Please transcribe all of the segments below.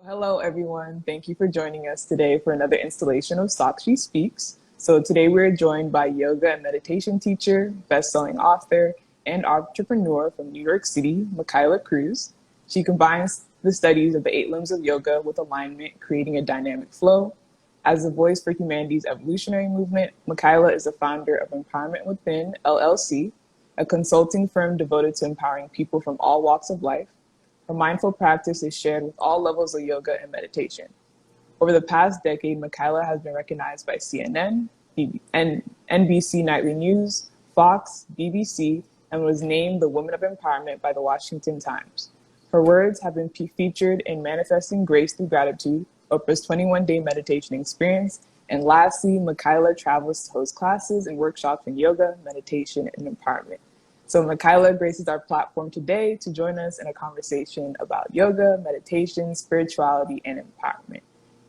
Hello, everyone. Thank you for joining us today for another installation of Sakshi Speaks. So today we're joined by yoga and meditation teacher, best-selling author, and entrepreneur from New York City, Mikaila Cruz. She combines the studies of the eight limbs of yoga with alignment, creating a dynamic flow. As a voice for humanity's evolutionary movement, Mikaila is the founder of Empowerment Within LLC, a consulting firm devoted to empowering people from all walks of life. Her mindful practice is shared with all levels of yoga and meditation. Over the past decade, Mikaila has been recognized by CNN, NBC Nightly News, Fox, BBC, and was named the Woman of Empowerment by the Washington Times. Her words have been featured in Manifesting Grace Through Gratitude, Oprah's 21-day meditation experience, and lastly, Mikaila travels to host classes and workshops in yoga, meditation, and empowerment. So Mikaila graces our platform today to join us in a conversation about yoga, meditation, spirituality, and empowerment,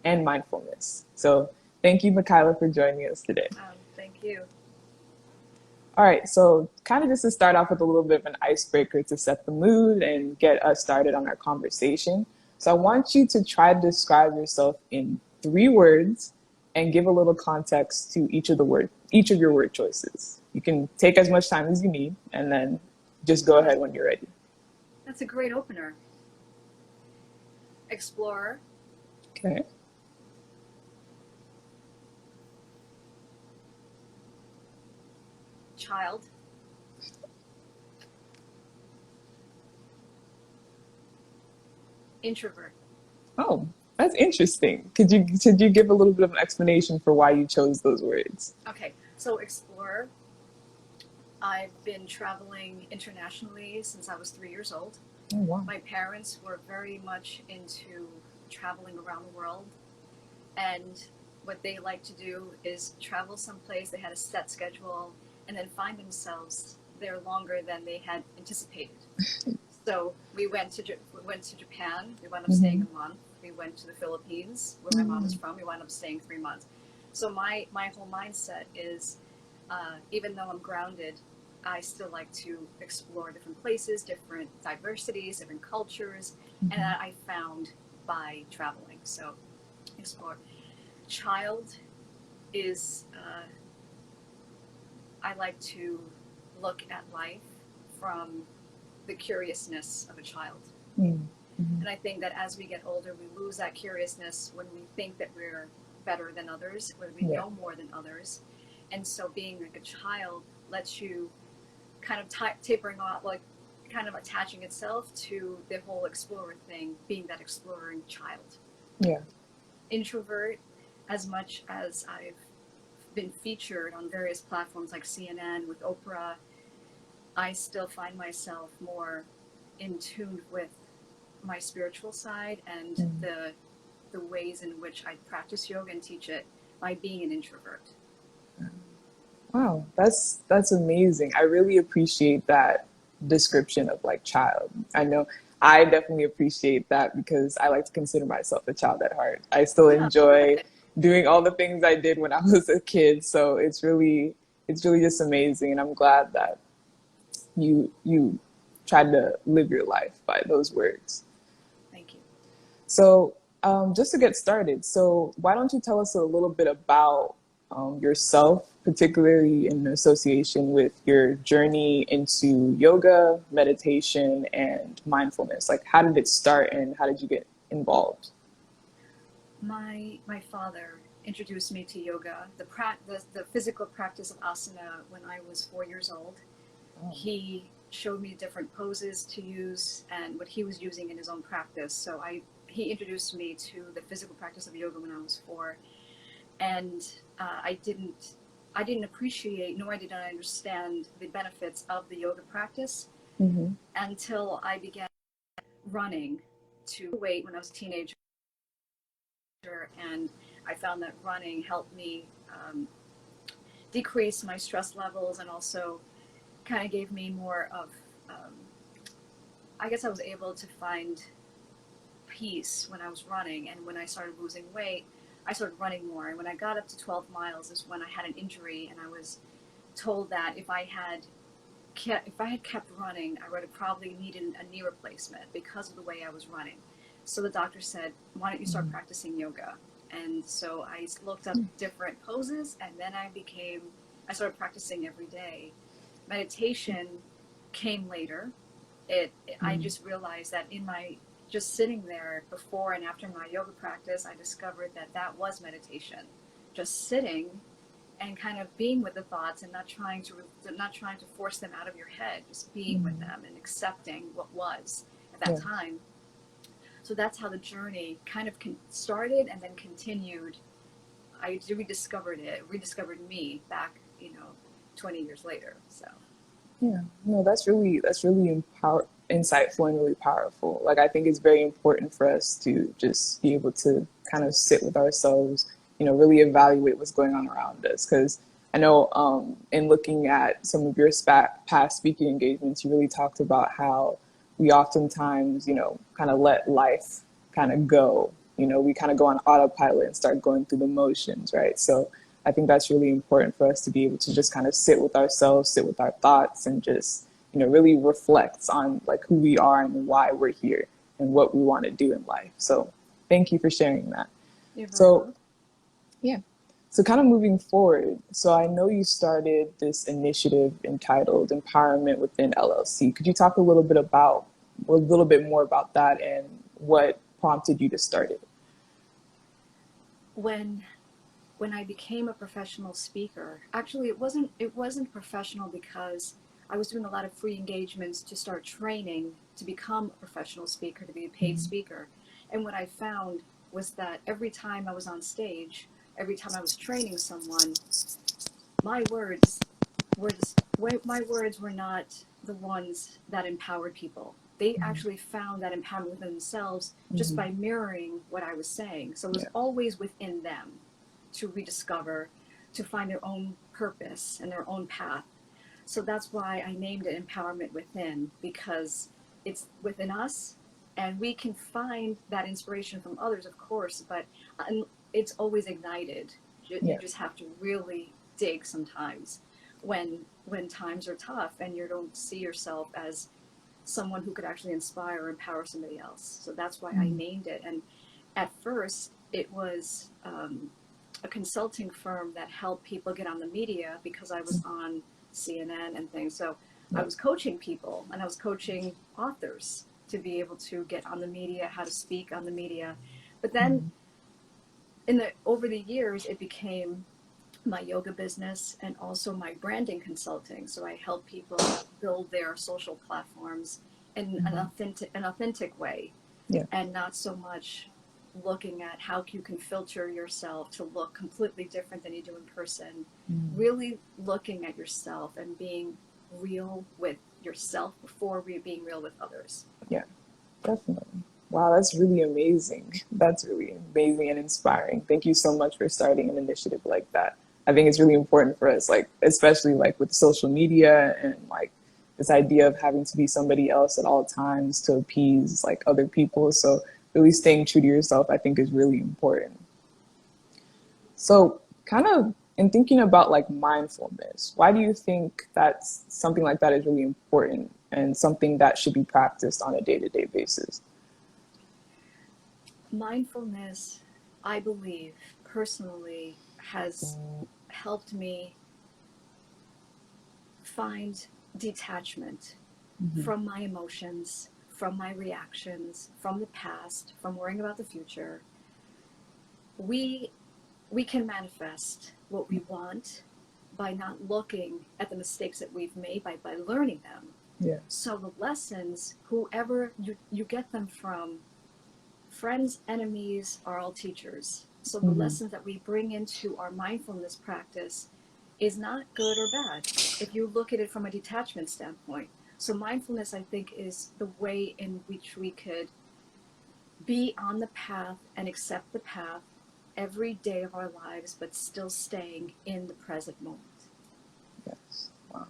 and mindfulness. So thank you, Mikaila, for joining us today. Thank you. All right, so kind of just to start off with a little bit of an icebreaker to set the mood and get us started on our conversation. So I want you to try to describe yourself in 3 words and give a little context to each of your word choices. You can take as much time as you need and then just go ahead when you're ready. That's a great opener. Explorer, Okay. child, introvert. Oh, that's interesting. Could you give a little bit of an explanation for why you chose those words? Okay, so explorer. I've been traveling internationally since I was 3 years old. Oh, wow. My parents were very much into traveling around the world, and what they like to do is travel someplace. They had a set schedule and then find themselves there longer than they had anticipated. So we went to Japan. We wound up staying a month. We went to the Philippines, where my mom is from. We wound up staying 3 months. So my whole mindset is, even though I'm grounded, I still like to explore different places, different diversities, different cultures, and that I found by traveling. So explore. Child is, I like to look at life from the curiousness of a child. And I think that as we get older, we lose that curiousness when we think that we're better than others, when we know more than others. And so being like a child lets you kind of tapering off, like kind of attaching itself to the whole explorer thing, being that exploring child. Yeah. Introvert, as much as I've been featured on various platforms like CNN with Oprah, I still find myself more in tune with my spiritual side and the ways in which I practice yoga and teach it by being an introvert. Wow, that's amazing. I really appreciate that description of like child. I know I definitely appreciate that because I like to consider myself a child at heart. I still enjoy doing all the things I did when I was a kid. So it's really just amazing, and I'm glad that you tried to live your life by those words. Thank you. So, just to get started, so why don't you tell us a little bit about yourself, particularly in association with your journey into yoga, meditation, and mindfulness? Like, how did it start and how did you get involved? My father introduced me to yoga, the physical practice of asana, when I was 4 years old. Oh. He showed me different poses to use and what he was using in his own practice. So he introduced me to the physical practice of yoga when I was 4, and I didn't appreciate, nor did I understand the benefits of the yoga practice until I began running to weight when I was a teenager, and I found that running helped me decrease my stress levels and also kind of gave me more of, I guess I was able to find peace when I was running. And when I started losing weight, I started running more. And when I got up to 12 miles is when I had an injury, and I was told that if I had kept running, I would have probably needed a knee replacement because of the way I was running. So the doctor said, why don't you start practicing yoga? And so I looked up different poses, and then I started practicing every day. Meditation came later. I just realized that just sitting there before and after my yoga practice, I discovered that was meditation. Just sitting and kind of being with the thoughts and not trying to force them out of your head, just being with them and accepting what was at that time. So that's how the journey kind of started and then continued. I rediscovered me back, 20 years later. So Yeah, no, that's really insightful and really powerful. Like I think it's very important for us to just be able to kind of sit with ourselves, really evaluate what's going on around us. Because I know in looking at some of your past speaking engagements, you really talked about how we oftentimes, kind of let life kind of go. We kind of go on autopilot and start going through the motions, right? So I think that's really important for us to be able to just kind of sit with ourselves, sit with our thoughts, and just, really reflect on like who we are and why we're here and what we want to do in life. So thank you for sharing that. you're very So welcome. yeah. So kind of moving forward, so I know you started this initiative entitled Empowerment Within LLC. Could you talk a little bit more about that and what prompted you to start it? When I became a professional speaker, actually it wasn't professional because I was doing a lot of free engagements to start training to become a professional speaker, to be a paid speaker. And what I found was that every time I was on stage, every time I was training someone, my words my words were not the ones that empowered people. They actually found that empowerment within themselves just by mirroring what I was saying. So it was always within them to rediscover, to find their own purpose and their own path. So that's why I named it Empowerment Within, because it's within us, and we can find that inspiration from others, of course, but it's always ignited. You just have to really dig sometimes when times are tough and you don't see yourself as someone who could actually inspire or empower somebody else. So that's why I named it. And at first, it was a consulting firm that helped people get on the media because I was on CNN and things. So I was coaching people, and I was coaching authors to be able to get on the media, how to speak on the media. But then over the years, it became my yoga business and also my branding consulting. So I help people build their social platforms in an authentic way, and not so much looking at how you can filter yourself to look completely different than you do in person. Really looking at yourself and being real with yourself before being real with others. Yeah, definitely. Wow, that's really amazing. That's really amazing and inspiring. Thank you so much for starting an initiative like that. I think it's really important for us, like, especially like with social media and like this idea of having to be somebody else at all times to appease like other people. So really staying true to yourself, I think is really important. So kind of in thinking about like mindfulness, why do you think that something like that is really important and something that should be practiced on a day-to-day basis? Mindfulness, I believe, personally, has helped me find detachment from my emotions, from my reactions, from the past, from worrying about the future. We we can manifest what we want by not looking at the mistakes that we've made, by learning them. Yeah. So the lessons, whoever you get them from, friends, enemies are all teachers. So the lessons that we bring into our mindfulness practice is not good or bad if you look at it from a detachment standpoint. So mindfulness, I think, is the way in which we could be on the path and accept the path every day of our lives, but still staying in the present moment. Yes. Wow.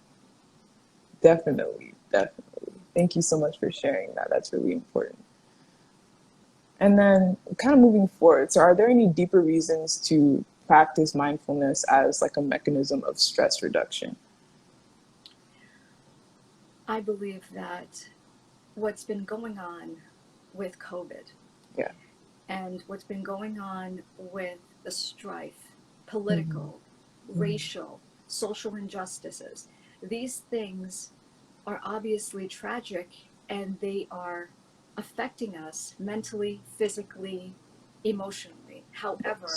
Definitely. Definitely. Thank you so much for sharing that. That's really important. And then kind of moving forward, so are there any deeper reasons to practice mindfulness as like a mechanism of stress reduction? I believe that what's been going on with COVID Yeah. And what's been going on with the strife, Mm-hmm. political, racial, social injustices, these things are obviously tragic, and they are affecting us mentally, physically, emotionally. Yes. However,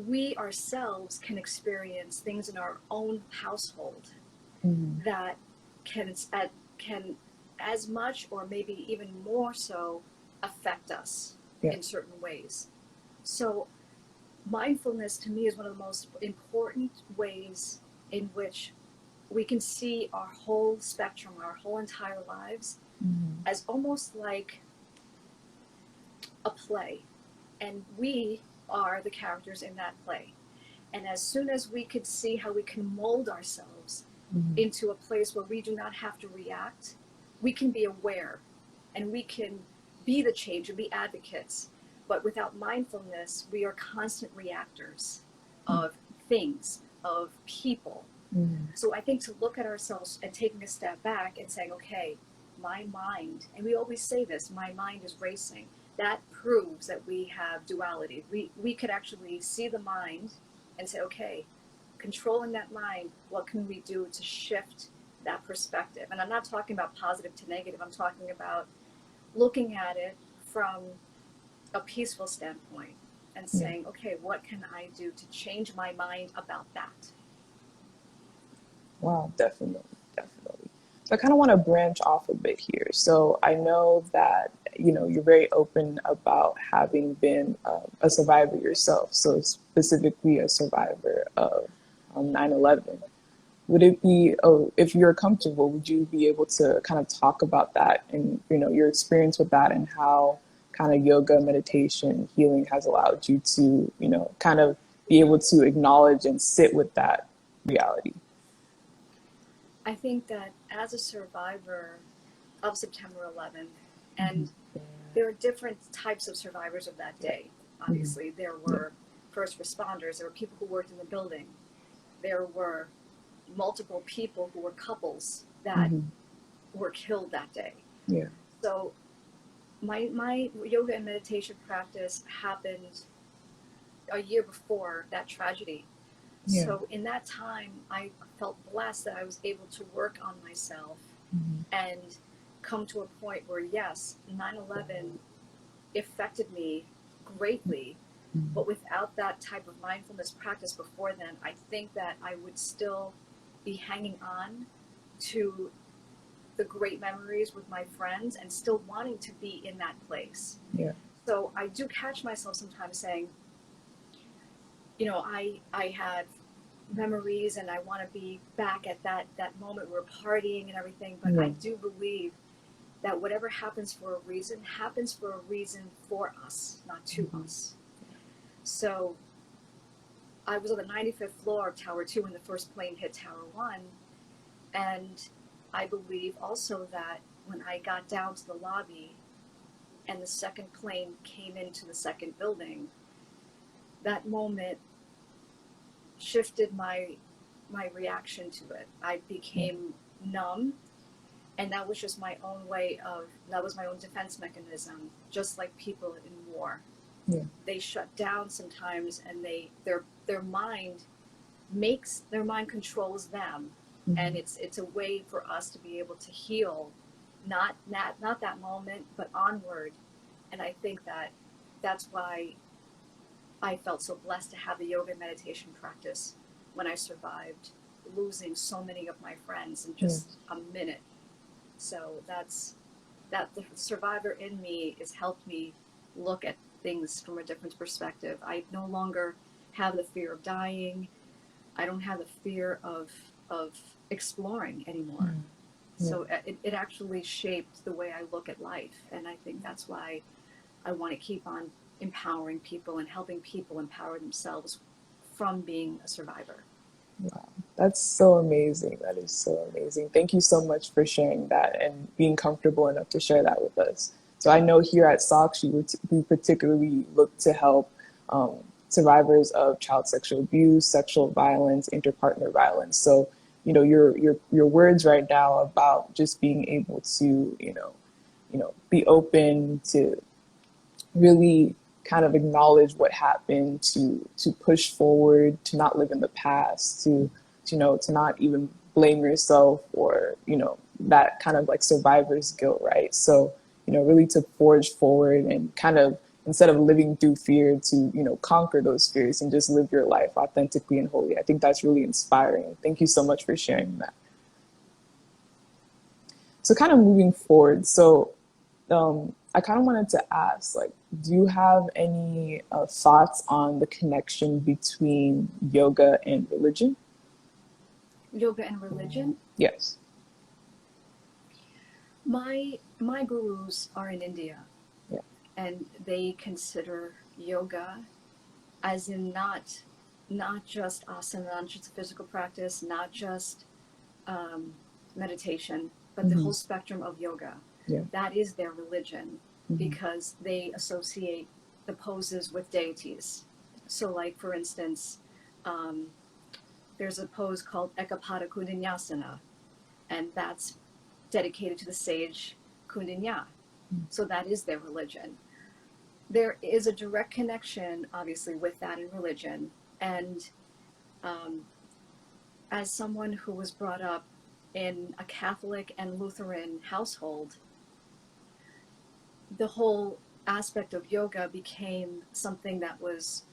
we ourselves can experience things in our own household Mm-hmm. that can as much or maybe even more so affect us Yeah. in certain ways. So mindfulness to me is one of the most important ways in which we can see our whole spectrum, our whole entire lives, Mm-hmm. as almost like a play. And we are the characters in that play. And as soon as we could see how we can mold ourselves Mm-hmm. into a place where we do not have to react, we can be aware and we can be the change and be advocates. But without mindfulness, we are constant reactors of things, of people. Mm-hmm. So I think to look at ourselves and taking a step back and saying, okay, my mind, and we always say this, my mind is racing. That proves that we have duality. We could actually see the mind and say, okay, controlling that mind, what can we do to shift that perspective? And I'm not talking about positive to negative, I'm talking about looking at it from a peaceful standpoint and Yeah. saying, okay, what can I do to change my mind about that? Wow, definitely, definitely. So I kind of want to branch off a bit here. So I know that, you're very open about having been a survivor yourself. So specifically a survivor of 9/11. Would it be, oh, if you're comfortable, would you be able to kind of talk about that and, your experience with that and how kind of yoga, meditation, healing has allowed you to, kind of be able to acknowledge and sit with that reality? I think that as a survivor of September 11th, Mm-hmm. and there are different types of survivors of that day. Mm-hmm. Obviously, there Yeah. were first responders, there were people who worked in the building, there were multiple people who were couples that Mm-hmm. were killed that day. Yeah. So my yoga and meditation practice happened a year before that tragedy. Yeah. So in that time, I felt blessed that I was able to work on myself Mm-hmm. and come to a point where, yes, 9/11 affected me greatly, Mm-hmm. but without that type of mindfulness practice before then, I think that I would still be hanging on to the great memories with my friends and still wanting to be in that place. Yeah. So I do catch myself sometimes saying, I had memories and I want to be back at that moment where we're partying and everything, but I Yeah. do believe that whatever happens for a reason for us, not to Mm-hmm. us. So I was on the 95th floor of Tower 2 when the first plane hit Tower 1, and I believe also that when I got down to the lobby and the second plane came into the second building, that moment shifted my reaction to it. I Yeah. became numb, and that was my own defense mechanism, just like people in war. Yeah. They shut down sometimes, and their mind controls them, Mm-hmm. and it's a way for us to be able to heal, not that moment, but onward. And I think that that's why I felt so blessed to have the yoga and meditation practice when I survived losing so many of my friends in Yeah. just a minute. So that the survivor in me has helped me look at things from a different perspective. I no longer have the fear of dying. I don't have the fear of exploring anymore. Mm. Yeah. So it actually shaped the way I look at life, and I think that's why I want to keep on empowering people and helping people empower themselves from being a survivor. Wow. That's so amazing. That is so amazing. Thank you so much for sharing that and being comfortable enough to share that with us. So I know here at Sakshi, we particularly look to help um, survivors of child sexual abuse, sexual violence, interpartner violence. So, your words right now about just being able to, be open to really kind of acknowledge what happened, to push forward, to not live in the past, to not even blame yourself, or that kind of like survivor's guilt, right? So really to forge forward and kind of, instead of living through fear, to conquer those fears and just live your life authentically and wholly. I think that's really inspiring. Thank you so much for sharing that. So kind of moving forward, so I kind of wanted to ask, like, do you have any thoughts on the connection between yoga and religion? Yoga and religion? Yes. My gurus are in India, Yeah. and they consider yoga as in not just asana, not just a physical practice, not just meditation, but the whole spectrum of yoga. Yeah. That is their religion, because they associate the poses with deities. So, like for instance, there's a pose called Ekapada Kundinyasana, and that's dedicated to the sage Kundinya. So that is their religion. There is a direct connection, obviously, with that in religion. And as someone who was brought up in a Catholic and Lutheran household, the whole aspect of yoga became something that was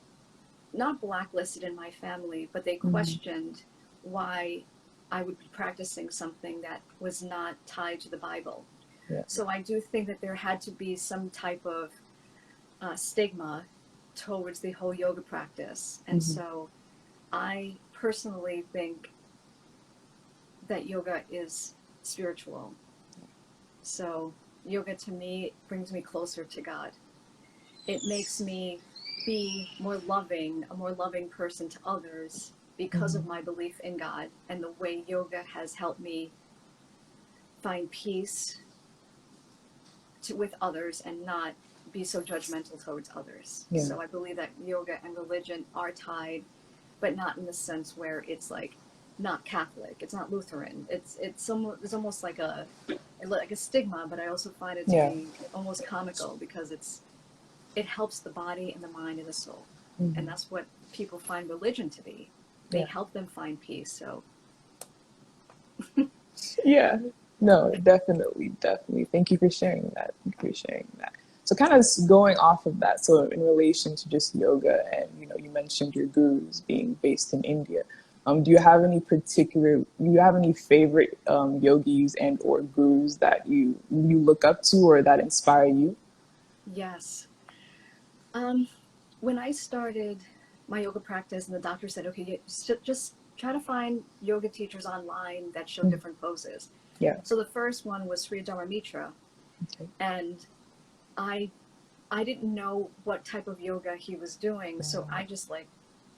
not blacklisted in my family, but they questioned why I would be practicing something that was not tied to the Bible. Yeah. So I do think that there had to be some type of stigma towards the whole yoga practice. And so I personally think that yoga is spiritual. So yoga to me brings me closer to God. It makes me be more loving, a more loving person to others because of my belief in God and the way yoga has helped me find peace with others and not be so judgmental towards others. Yeah. So I believe that yoga and religion are tied, but not in the sense where it's like not Catholic, it's not Lutheran. It's almost like a stigma, but I also find it to be almost comical because it helps the body and the mind and the soul. And that's what people find religion to be. They help them find peace. So Yeah. No, definitely, definitely. Thank you for sharing that. Thank you for sharing that. So kind of going off of that, so in relation to just yoga, and you mentioned your gurus being based in India. Do you have any favorite yogis and or gurus that you look up to or that inspire you? yes. When I started my yoga practice, and the doctor said, okay, just try to find yoga teachers online that show different poses. Yeah. So the first one was Sri Dharma Mitra. Okay. And I didn't know what type of yoga he was doing, so I just like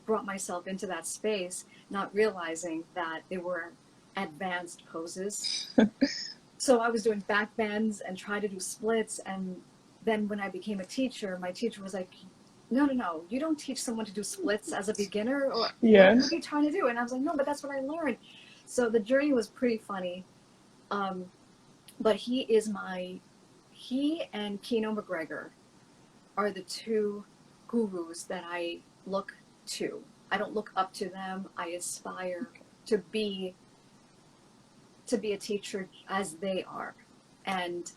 brought myself into that space, not realizing that they were advanced poses. So I was doing back bends and tried to do splits, and then when I became a teacher, my teacher was like, no, you don't teach someone to do splits as a beginner, or what are you trying to do? And I was like, no, but that's what I learned. So the journey was pretty funny. But he and Keno McGregor are the two gurus that I look to. I don't look up to them. I aspire to be a teacher as they are. And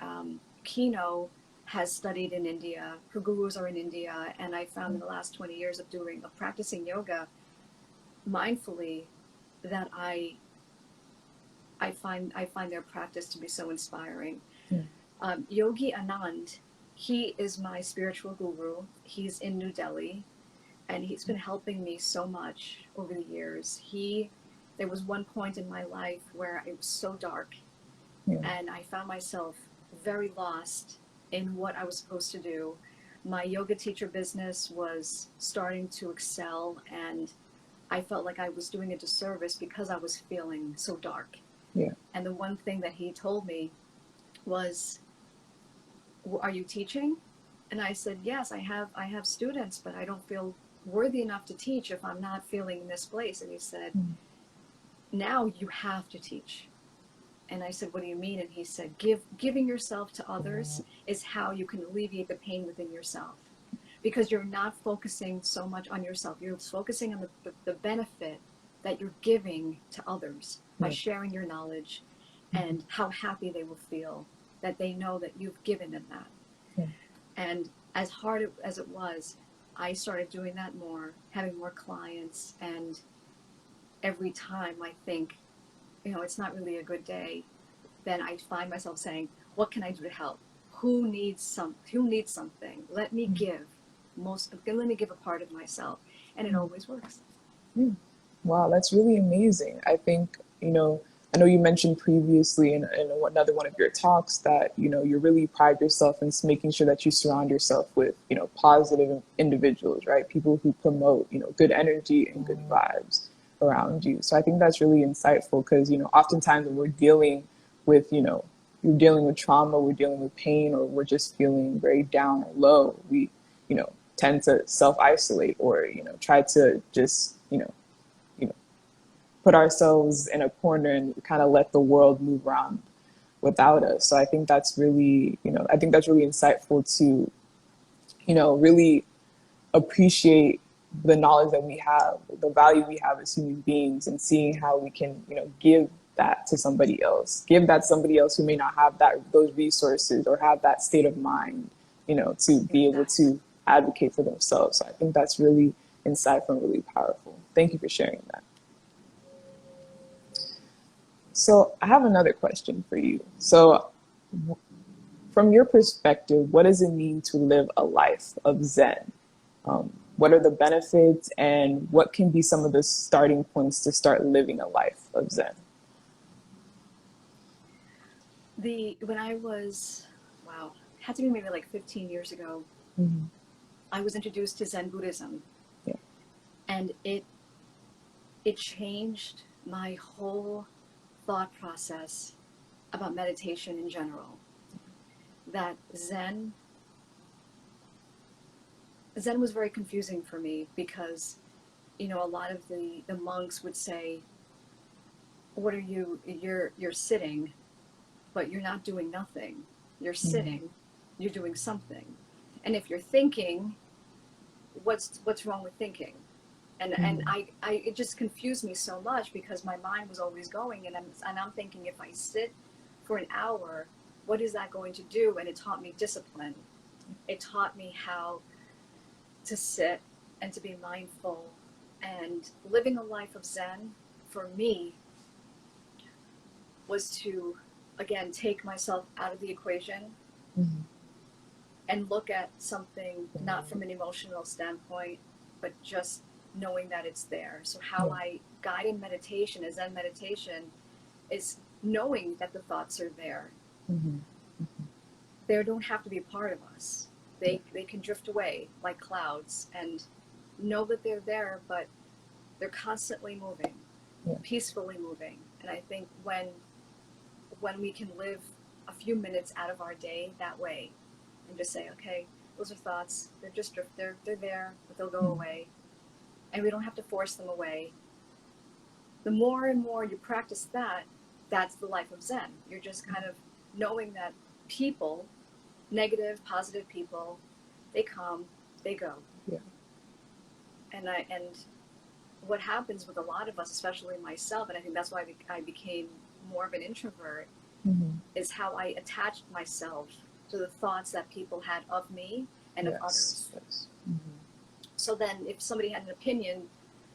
Keno has studied in India. Her gurus are in India, and I found in the last 20 years of practicing yoga mindfully that I find their practice to be so inspiring. Yogi Anand, he is my spiritual guru. He's in New Delhi, and he's been helping me so much over the years. There was one point in my life where it was so dark, and I found myself very lost in what I was supposed to do. My yoga teacher business was starting to excel, and I felt like I was doing a disservice because I was feeling so dark. Yeah. And the one thing that he told me was, are you teaching? And I said, yes, I have students, but I don't feel worthy enough to teach if I'm not feeling in this place. And he said, now you have to teach. And I said, what do you mean? And he said, giving yourself to others is how you can alleviate the pain within yourself. Because you're not focusing so much on yourself. You're focusing on the benefit that you're giving to others by sharing your knowledge and how happy they will feel that they know that you've given them that. Yeah. And as hard as it was, I started doing that more, having more clients. And every time I think, it's not really a good day, then I find myself saying, what can I do to help? Who needs something? Let me give. Let me give a part of myself, and it always works. Wow, that's really amazing. I think, I know you mentioned previously in another one of your talks that, you really pride yourself in making sure that you surround yourself with, positive individuals, right? People who promote, good energy and good vibes around you. So I think that's really insightful because, oftentimes when we're dealing with, you're dealing with trauma, we're dealing with pain, or we're just feeling very down or low, we, tend to self-isolate or, try to just, put ourselves in a corner and kind of let the world move around without us. So I think that's really, really insightful to, really appreciate the knowledge that we have, the value we have as human beings, and seeing how we can, give that to somebody else, give that somebody else who may not have those resources or have that state of mind, to be able to advocate for themselves. So I think that's really insightful and really powerful. Thank you for sharing that. So I have another question for you. So from your perspective, what does it mean to live a life of Zen? What are the benefits and what can be some of the starting points to start living a life of Zen? When I was, had to be maybe like 15 years ago, I was introduced to Zen Buddhism. Yeah. And it changed my whole thought process about meditation in general. That Zen was very confusing for me because, a lot of the monks would say, what are you, you're sitting, but you're not doing nothing. You're sitting, you're doing something. And if you're thinking, what's wrong with thinking? And it just confused me so much because my mind was always going, and I'm thinking, if I sit for an hour, what is that going to do? And it taught me discipline. It taught me how to sit and to be mindful. And living a life of Zen for me was to, again, take myself out of the equation and look at something not from an emotional standpoint, but just knowing that it's there. So how I guide in meditation, as Zen meditation, is knowing that the thoughts are there. They don't have to be a part of us. They can drift away like clouds, and know that they're there, but they're constantly moving, peacefully moving. And I think when we can live a few minutes out of our day that way, and just say, okay, those are thoughts. They're there, but they'll go away. And we don't have to force them away. The more and more you practice that, that's the life of Zen. You're just kind of knowing that people, negative, positive people, they come, they go. Yeah. And what happens with a lot of us, especially myself, and I think that's why I became more of an introvert, is how I attached myself to the thoughts that people had of me and of others. Yes. So then if somebody had an opinion,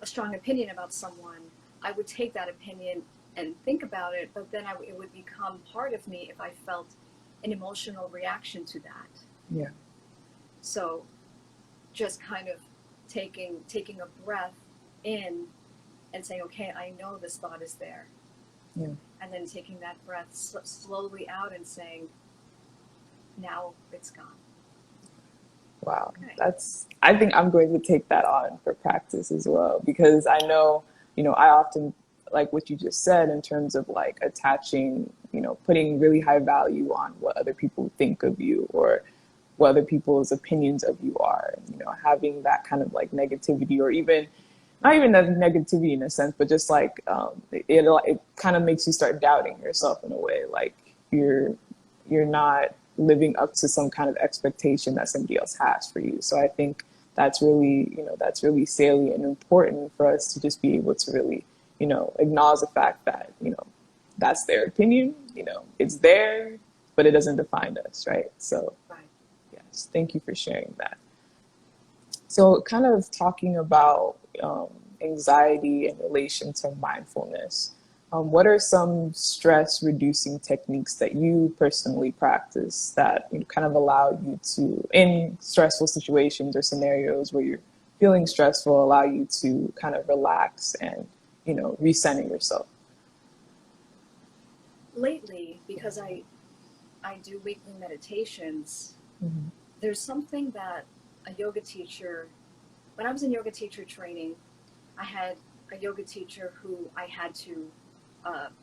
a strong opinion about someone, I would take that opinion and think about it, but then it would become part of me if I felt an emotional reaction to that. Yeah. So just kind of taking a breath in and saying, okay, I know this thought is there. Yeah. And then taking that breath slowly out and saying, now it's gone. Wow. Okay. I think I'm going to take that on for practice as well, because I know, I often, like what you just said in terms of like attaching, putting really high value on what other people think of you or what other people's opinions of you are, having that kind of like negativity or even not even that negativity in a sense, but just like it kind of makes you start doubting yourself in a way, like you're not living up to some kind of expectation that somebody else has for you. So I think that's really, that's really salient and important for us to just be able to really, acknowledge the fact that, that's their opinion, it's there, but it doesn't define us, right? So Right. yes, thank you for sharing that. So, kind of talking about anxiety in relation to mindfulness, what are some stress reducing techniques that you personally practice that kind of allow you to, in stressful situations or scenarios where you're feeling stressful, allow you to kind of relax and, recenter yourself? Lately, because I do weekly meditations, Mm-hmm. there's something that a yoga teacher, when I was in yoga teacher training, I had a yoga teacher who I had to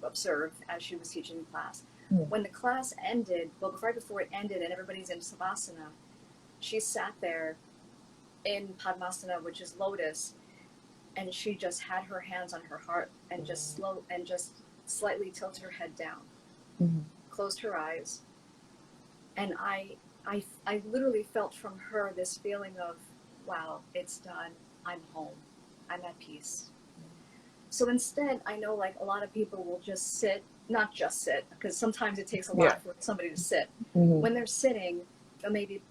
observe as she was teaching the class. Yeah. When the class ended, well, right before it ended and everybody's in Savasana, she sat there in Padmasana, which is lotus, and she just had her hands on her heart and just slightly tilted her head down, Mm-hmm. closed her eyes, and I literally felt from her this feeling of, wow, it's done. I'm home. I'm at peace. So instead, I know like a lot of people will just sit, not just sit, because sometimes it takes a Yeah. lot for somebody to sit. Mm-hmm. When they're sitting, they'll maybe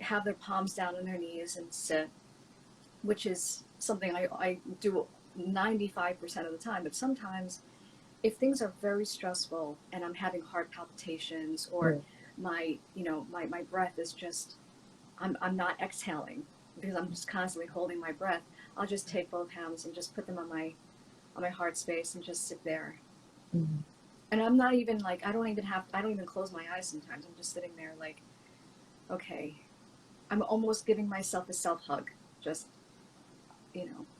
have their palms down on their knees and sit, which is something I do 95% of the time. But sometimes, if things are very stressful and I'm having heart palpitations or Yeah. my breath is just, I'm not exhaling because I'm just constantly holding my breath, I'll just take both hands and just put them on my heart space and just sit there. Mm-hmm. And I'm not even like, I don't even close my eyes sometimes. I'm just sitting there like, okay, I'm almost giving myself a self hug, just,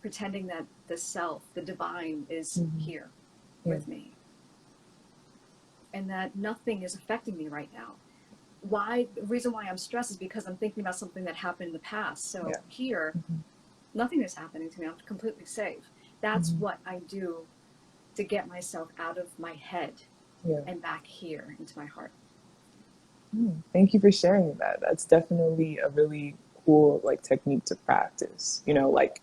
pretending that the self, the divine, is Mm-hmm. here Yeah. with me and that nothing is affecting me right now. The reason why I'm stressed is because I'm thinking about something that happened in the past. So Yeah. here, Mm-hmm. nothing is happening to me. I'm completely safe. That's Mm-hmm. what I do to get myself out of my head Yeah. and back here into my heart. Thank you for sharing that. That's definitely a really cool like technique to practice. Like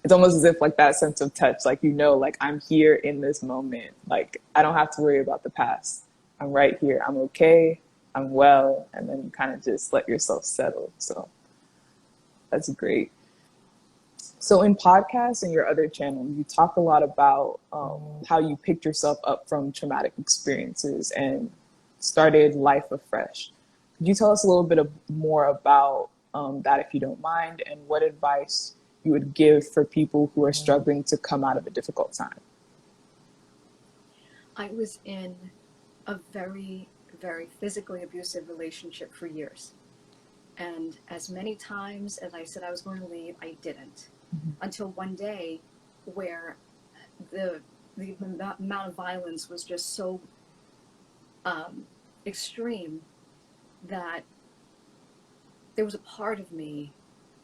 it's almost as if like that sense of touch, like like I'm here in this moment. Like I don't have to worry about the past. I'm right here. I'm okay. I'm well, and then you kind of just let yourself settle. So that's great. So in podcasts and your other channels, you talk a lot about how you picked yourself up from traumatic experiences and started life afresh. Could you tell us a little bit more about that, if you don't mind, and what advice you would give for people who are struggling to come out of a difficult time? I was in a very, very physically abusive relationship for years. And as many times as I said I was going to leave, I didn't. Mm-hmm. Until one day where the the amount of violence was just so um, extreme that there was a part of me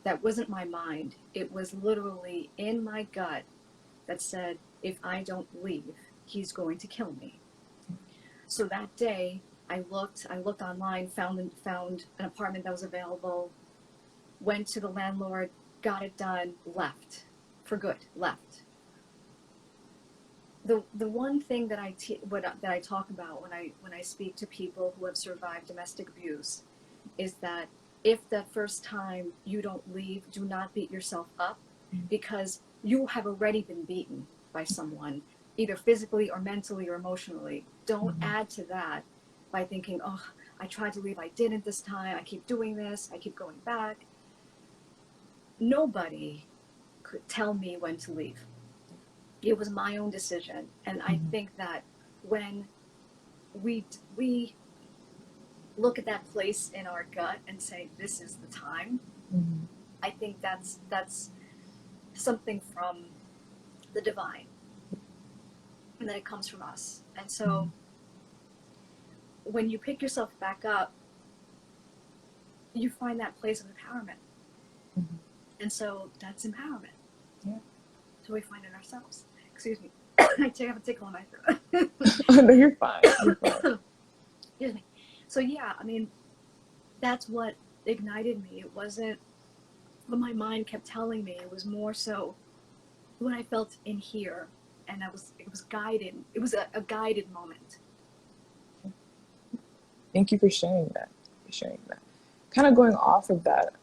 that wasn't my mind. It was literally in my gut that said, if I don't leave, he's going to kill me. So that day, I looked online, found an apartment that was available, went to the landlord, got it done, left for good, left. The one thing that that I talk about when I speak to people who have survived domestic abuse is that if that first time you don't leave, do not beat yourself up because you have already been beaten by someone, either physically or mentally or emotionally. Don't Mm-hmm. add to that by thinking, oh, I tried to leave, I didn't this time, I keep doing this, I keep going back. Nobody could tell me when to leave. It was my own decision. And I Mm-hmm. think that when we look at that place in our gut and say, this is the time, Mm-hmm. I think that's something from the divine and that it comes from us. And Mm-hmm. so when you pick yourself back up, you find that place of empowerment. Mm-hmm. And so that's empowerment. Yeah. So we find in ourselves. Excuse me. I have a tickle in my throat. No, you're fine. You're fine. Excuse me. So yeah, I mean, that's what ignited me. It wasn't what my mind kept telling me. It was more so what I felt in here, and it was guided. It was a guided moment. Thank you for sharing that. Kind of going off of that,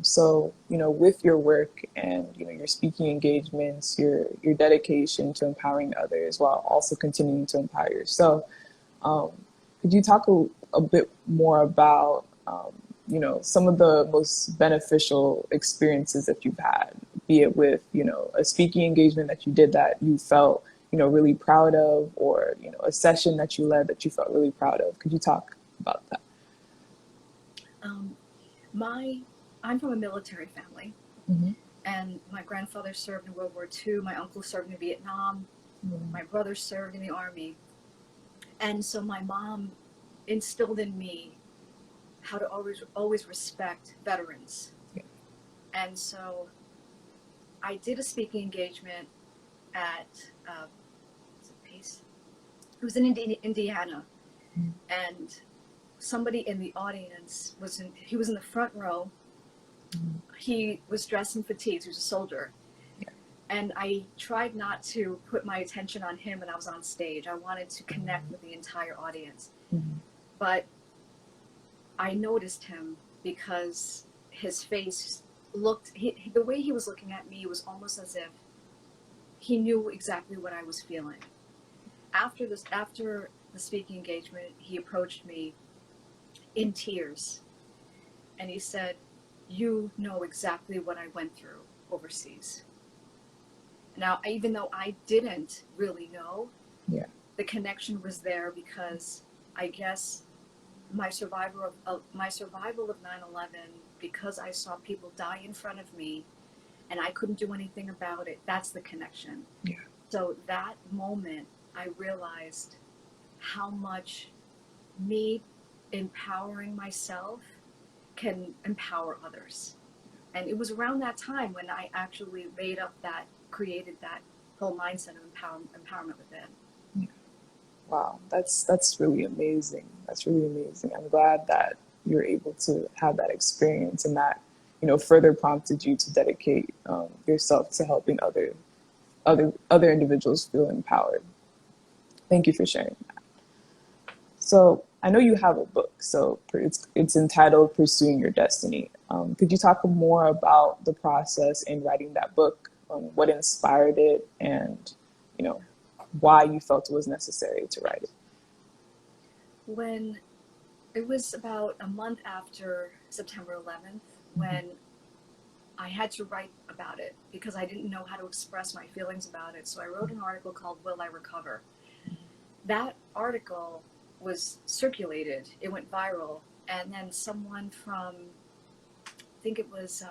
so with your work and your speaking engagements, your dedication to empowering others while also continuing to empower yourself, um, could you talk a bit more about some of the most beneficial experiences that you've had, be it with a speaking engagement that you did that you felt really proud of, or a session that you led that you felt really proud of? Could you talk about that? Um, I'm from a military family, Mm-hmm. and my grandfather served in World War II. My uncle served in Vietnam. Mm-hmm. My brother served in the Army, and so my mom instilled in me how to always respect veterans. Yeah. And so I did a speaking engagement at Pace. It was in Indiana, Mm-hmm. and somebody in the audience he was in the front row. He was dressed in fatigues. He was a soldier. Yeah. And I tried not to put my attention on him when I was on stage. I wanted to connect with the entire audience. Mm-hmm. But I noticed him because his face looked, the way he was looking at me was almost as if he knew exactly what I was feeling. After the speaking engagement, he approached me in tears, and he said, "You know exactly what I went through overseas." Now, even though I didn't really know, Yeah. the connection was there because I guess my survival of 9/11, because I saw people die in front of me and I couldn't do anything about it. That's the connection. Yeah. So that moment, I realized how much me empowering myself can empower others. And it was around that time when I actually created that whole mindset of empowerment within. Yeah. Wow, that's really amazing. That's really amazing. I'm glad that you're able to have that experience, and that further prompted you to dedicate yourself to helping other individuals feel empowered. Thank you for sharing that. So I know you have a book, so it's entitled "Pursuing Your Destiny." Could you talk more about the process in writing that book, what inspired it, and you know why you felt it was necessary to write it? When it was about a month after September 11th, when I had to write about it because I didn't know how to express my feelings about it. So I wrote an article called "Will I Recover?" That article was circulated, it went viral, and then someone from, I think it was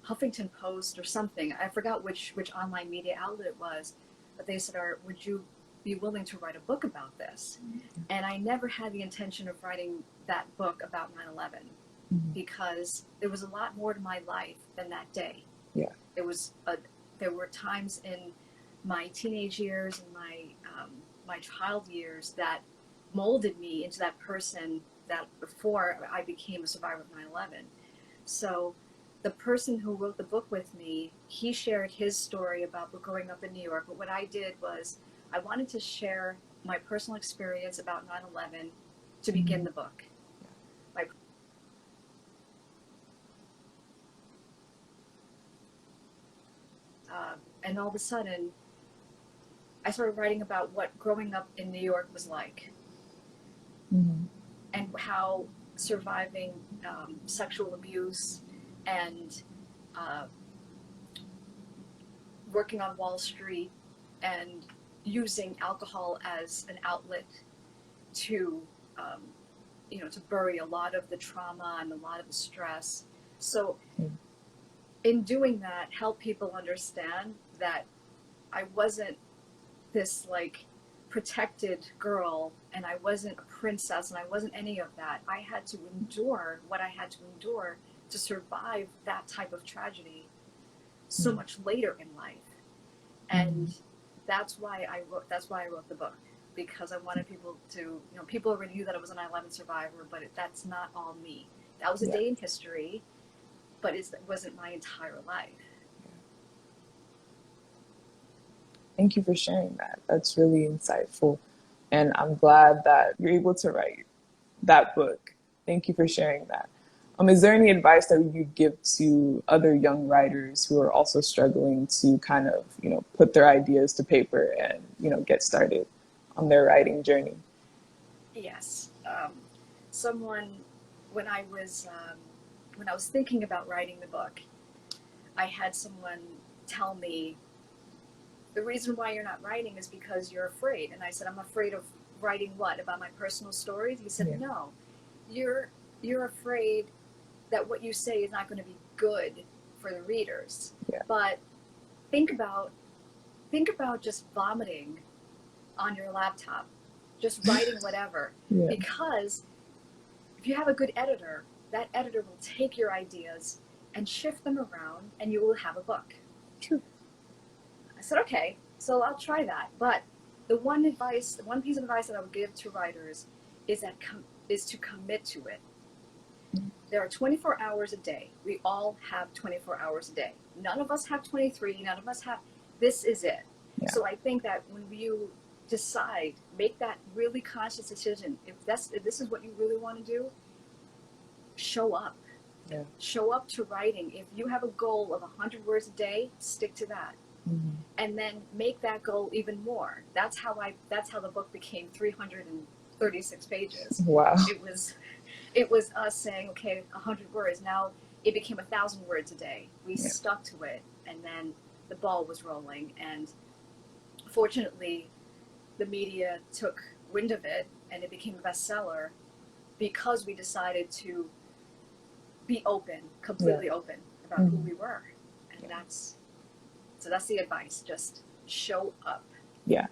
Huffington Post or something, I forgot which online media outlet it was, but they said, would you be willing to write a book about this? And I never had the intention of writing that book about 9/11 because there was a lot more to my life than that day. Yeah. There were times in my teenage years and my child years that molded me into that person that before I became a survivor of 9/11. So the person who wrote the book with me, he shared his story about growing up in New York. But what I did was I wanted to share my personal experience about 9/11 to begin the book. And all of a sudden, I started writing about what growing up in New York was like, and how surviving sexual abuse and working on Wall Street and using alcohol as an outlet to, to bury a lot of the trauma and a lot of the stress. So in doing that, help people understand that I wasn't this like protected girl, and I wasn't a princess, and I wasn't any of that. I had to endure what I had to endure to survive that type of tragedy so much later in life. And that's why I wrote the book, because I wanted people to, people already knew that I was a 9/11 survivor, but that's not all me. That was a day in history, but it wasn't my entire life. Thank you for sharing that. That's really insightful. And I'm glad that you're able to write that book. Thank you for sharing that. Is there any advice that you give to other young writers who are also struggling to kind of, put their ideas to paper and, get started on their writing journey? Yes. When I was thinking about writing the book, I had someone tell me, the reason why you're not writing is because you're afraid. And I said, I'm afraid of writing what? About my personal stories? He said, no, you're afraid that what you say is not going to be good for the readers. But think about just vomiting on your laptop, just writing whatever. Because if you have a good editor, that editor will take your ideas and shift them around, and you will have a book. True. I said, okay, so I'll try that. But the one piece of advice that I would give to writers is to commit to it. There are 24 hours a day. We all have 24 hours a day. None of us have 23. None of us have. This is it. So I think that when you decide, make that really conscious decision. If this is what you really want to do, show up. Show up to writing. If you have a goal of 100 words a day, stick to that. And then make that goal even more. That's how the book became 336 pages. Wow. It was us saying, okay, 100 words. Now it became 1,000 words a day. We stuck to it, and then the ball was rolling. And fortunately, the media took wind of it, and it became a bestseller because we decided to be open, completely open about who we were. And that's the advice. Just show up. Yeah,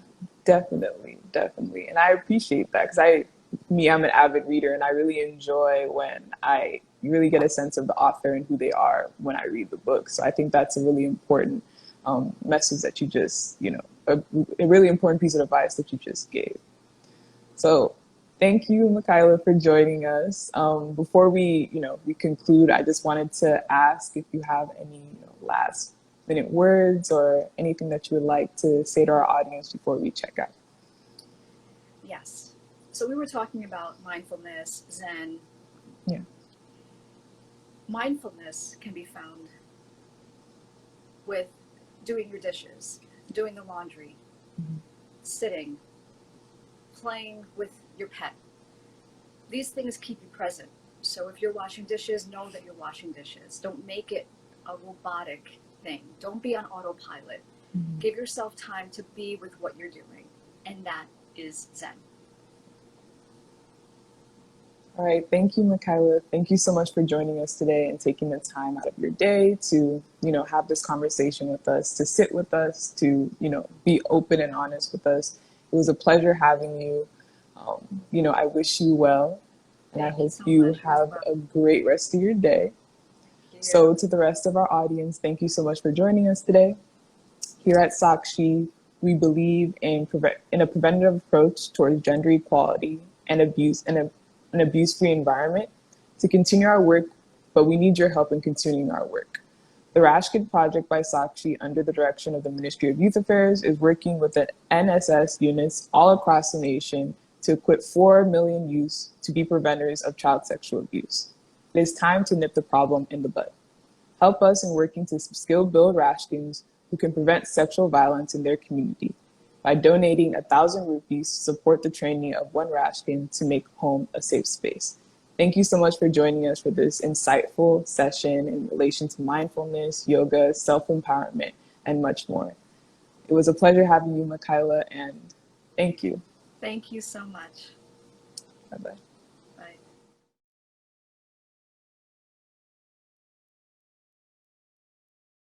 definitely. And I appreciate that because I'm an avid reader, and I really enjoy when I really get a sense of the author and who they are when I read the book. So I think that's a really important message that you just, a really important piece of advice that you just gave. So thank you, Mikaila, for joining us. Before we conclude, I just wanted to ask if you have any last minute words or anything that you would like to say to our audience before we check out. Yes. So we were talking about mindfulness, Zen. Mindfulness can be found with doing your dishes, doing the laundry, sitting, playing with your pet. These things keep you present. So if you're washing dishes, know that you're washing dishes. Don't make it a robotic thing. Don't be on autopilot. Give yourself time to be with what you're doing. And that is Zen. All right. Thank you, Mikaila. Thank you so much for joining us today and taking the time out of your day to, have this conversation with us, to sit with us, to, be open and honest with us. It was a pleasure having you. I wish you well, and I hope you have a great rest of your day. So to the rest of our audience, thank you so much for joining us today. Here at Sakshi, we believe in a preventative approach towards gender equality and an abuse-free environment to continue our work, but we need your help in continuing our work. The Rakshin Project by Sakshi, under the direction of the Ministry of Youth Affairs, is working with the NSS units all across the nation to equip 4 million youths to be preventers of child sexual abuse. It is time to nip the problem in the bud. Help us in working to skill-build Rakshins who can prevent sexual violence in their community by donating 1,000 rupees to support the training of one Rakshin to make home a safe space. Thank you so much for joining us for this insightful session in relation to mindfulness, yoga, self-empowerment, and much more. It was a pleasure having you, Mikaila, and thank you. Thank you so much. Bye-bye.